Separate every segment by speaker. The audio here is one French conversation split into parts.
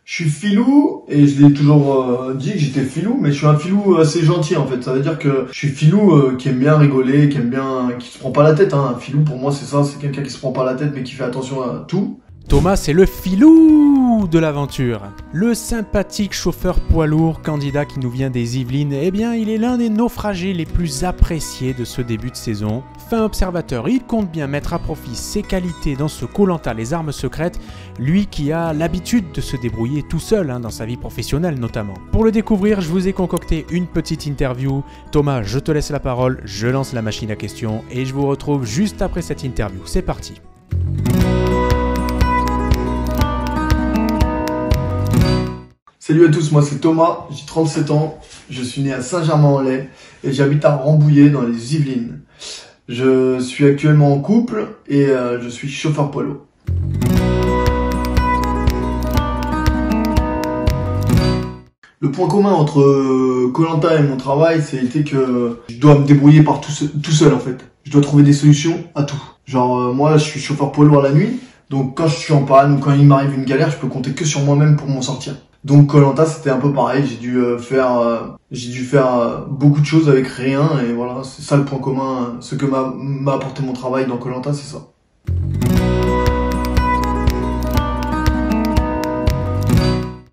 Speaker 1: Je suis filou et je l'ai toujours dit que j'étais filou, mais je suis un filou assez gentil en fait. Ça veut dire que je suis filou qui aime bien rigoler, qui se prend pas la tête. Hein. Un filou pour moi c'est ça, c'est quelqu'un qui se prend pas la tête mais qui fait attention à tout.
Speaker 2: Thomas, c'est le filou de l'aventure. Le sympathique chauffeur poids lourd, candidat qui nous vient des Yvelines, eh bien, il est l'un des naufragés les plus appréciés de ce début de saison. Fin observateur, il compte bien mettre à profit ses qualités dans ce Koh-Lanta les armes secrètes, lui qui a l'habitude de se débrouiller tout seul, dans sa vie professionnelle notamment. Pour le découvrir, je vous ai concocté une petite interview. Thomas, je te laisse la parole, je lance la machine à questions et je vous retrouve juste après cette interview. C'est parti.
Speaker 1: Salut à tous, moi c'est Thomas, j'ai 37 ans, je suis né à Saint-Germain-en-Laye et j'habite à Rambouillet dans les Yvelines. Je suis actuellement en couple et je suis chauffeur poids lourd. Le point commun entre Koh-Lanta et mon travail, c'était que je dois me débrouiller tout seul en fait. Je dois trouver des solutions à tout. Genre moi je suis chauffeur poids lourd la nuit, donc quand je suis en panne ou quand il m'arrive une galère, je peux compter que sur moi-même pour m'en sortir. Donc Koh-Lanta c'était un peu pareil, j'ai dû faire beaucoup de choses avec rien et voilà, c'est ça le point commun, ce que m'a apporté mon travail dans Koh-Lanta, c'est ça.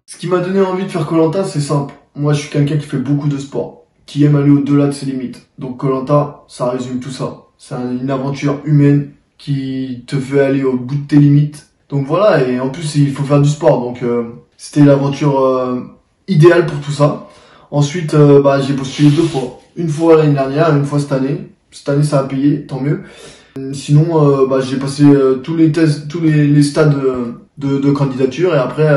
Speaker 1: Ce qui m'a donné envie de faire Koh-Lanta, c'est simple. Moi je suis quelqu'un qui fait beaucoup de sport, qui aime aller au-delà de ses limites. Donc Koh-Lanta, ça résume tout ça. C'est une aventure humaine qui te fait aller au bout de tes limites. Donc voilà, et en plus il faut faire du sport, donc c'était l'aventure idéale pour tout ça. Ensuite, j'ai postulé 2 fois. Une fois l'année dernière et une fois cette année. Cette année, ça a payé, tant mieux. Sinon, j'ai passé tous les tests, tous les stades de candidature. Et après,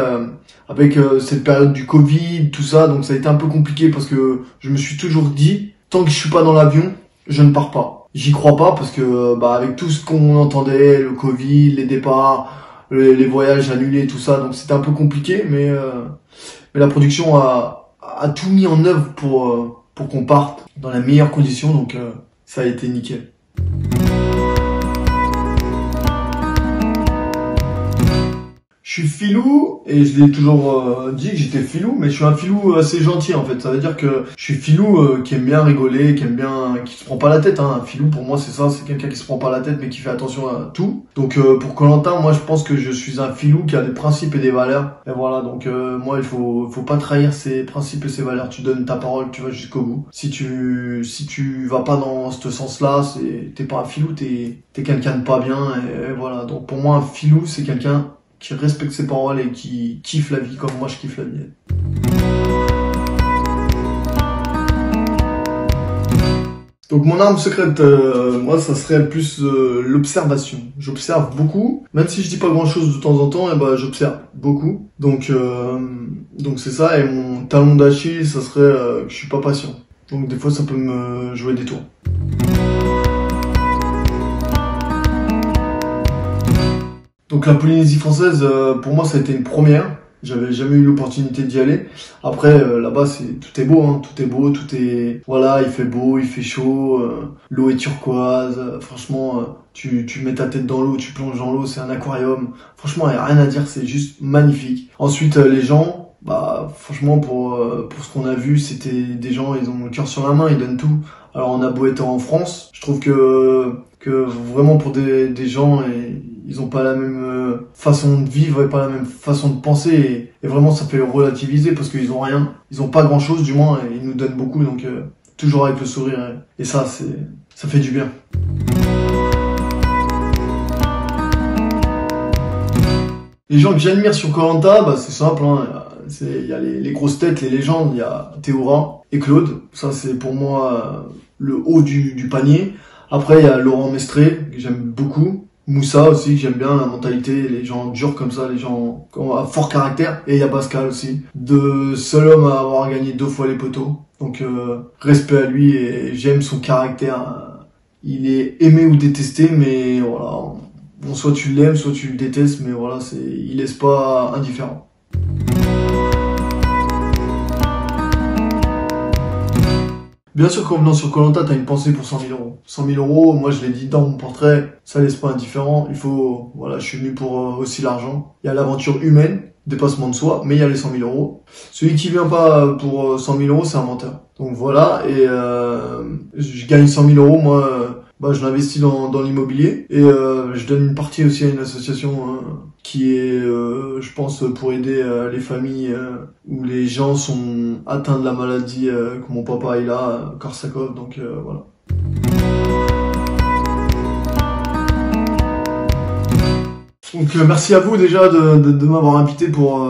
Speaker 1: avec cette période du Covid, tout ça, donc ça a été un peu compliqué parce que je me suis toujours dit, tant que je suis pas dans l'avion, je ne pars pas. J'y crois pas parce que avec tout ce qu'on entendait, le Covid, les départs, les voyages annulés, tout ça, donc c'était un peu compliqué, mais la production a tout mis en œuvre pour qu'on parte dans les meilleures conditions, donc ça a été nickel. Je suis filou et je l'ai toujours dit que j'étais filou, mais je suis un filou assez gentil en fait. Ça veut dire que je suis filou qui aime bien rigoler, qui se prend pas la tête. Un filou pour moi c'est ça, c'est quelqu'un qui se prend pas la tête mais qui fait attention à tout. Donc pour Koh-Lanta, moi je pense que je suis un filou qui a des principes et des valeurs. Et voilà, donc moi il faut pas trahir ses principes et ses valeurs. Tu donnes ta parole, tu vas jusqu'au bout. Si tu vas pas dans ce sens-là, t'es pas un filou, t'es quelqu'un de pas bien. Et voilà, donc pour moi un filou c'est quelqu'un qui respecte ses paroles et qui kiffe la vie comme moi je kiffe la vie. Donc mon arme secrète, moi ça serait plus l'observation. J'observe beaucoup, même si je dis pas grand chose de temps en temps, j'observe beaucoup. Donc c'est ça, et mon talon d'Achille, ça serait que je suis pas patient. Donc des fois ça peut me jouer des tours. Donc la Polynésie française, pour moi, ça a été une première. J'avais jamais eu l'opportunité d'y aller. Après, là-bas, tout est beau, voilà, il fait beau, il fait chaud, l'eau est turquoise. Franchement, tu mets ta tête dans l'eau, tu plonges dans l'eau, c'est un aquarium. Franchement, il n'y a rien à dire, c'est juste magnifique. Ensuite, les gens, franchement, pour ce qu'on a vu, c'était des gens, ils ont le cœur sur la main, ils donnent tout. Alors, on a beau être en France, je trouve que vraiment pour des gens, ils ont pas la même façon de vivre et pas la même façon de penser, et vraiment ça fait relativiser parce qu'ils ont rien, ils ont pas grand chose du moins, et ils nous donnent beaucoup, donc toujours avec le sourire, et ça fait du bien. Les gens que j'admire sur Koh-Lanta, c'est simple, il y a les grosses têtes, les légendes, il y a Théora et Claude, ça c'est pour moi le haut du panier. Après il y a Laurent Mestré que j'aime beaucoup, Moussa aussi que j'aime bien, la mentalité, les gens durs comme ça, les gens à fort caractère, et il y a Pascal aussi, de seul homme à avoir gagné 2 fois les poteaux, donc respect à lui, et j'aime son caractère. Il est aimé ou détesté, mais voilà, bon, soit tu l'aimes, soit tu le détestes, mais voilà, il laisse pas indifférent. Bien sûr qu'en venant sur Koh-Lanta, t'as une pensée pour 100 000 euros. 100 000 euros, moi je l'ai dit dans mon portrait, ça laisse pas indifférent. Je suis venu pour aussi l'argent. Il y a l'aventure humaine, dépassement de soi, mais il y a les 100 000 euros. Celui qui vient pas pour 100 000 euros, c'est un menteur. Donc voilà, et je gagne 100 000 euros, moi, je l'investis dans l'immobilier, et je donne une partie aussi à une association qui est, je pense, pour aider les familles où les gens sont atteints de la maladie que mon papa il a, Korsakoff, donc voilà. Donc merci à vous déjà de m'avoir invité pour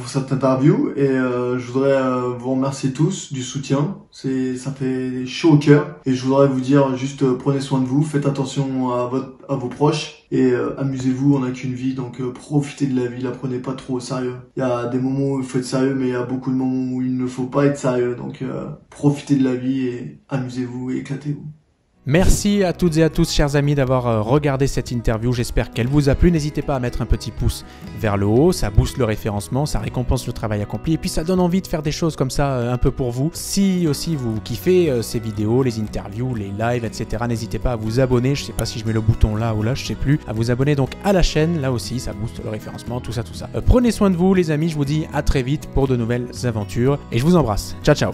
Speaker 1: cette interview, et je voudrais vous remercier tous du soutien, ça fait chaud au cœur, et je voudrais vous dire juste prenez soin de vous, faites attention à vos proches, et amusez-vous, on n'a qu'une vie, donc profitez de la vie, la prenez pas trop au sérieux. Il y a des moments où il faut être sérieux, mais il y a beaucoup de moments où il ne faut pas être sérieux, donc profitez de la vie et amusez-vous et éclatez-vous.
Speaker 2: Merci à toutes et à tous, chers amis, d'avoir regardé cette interview. J'espère qu'elle vous a plu. N'hésitez pas à mettre un petit pouce vers le haut. Ça booste le référencement, ça récompense le travail accompli. Et puis ça donne envie de faire des choses comme ça un peu pour vous. Si aussi vous kiffez ces vidéos, les interviews, les lives, etc., n'hésitez pas à vous abonner. Je sais pas si je mets le bouton là ou là, je sais plus. À vous abonner donc à la chaîne. Là aussi, ça booste le référencement, tout ça. Prenez soin de vous, les amis. Je vous dis à très vite pour de nouvelles aventures. Et je vous embrasse. Ciao, ciao.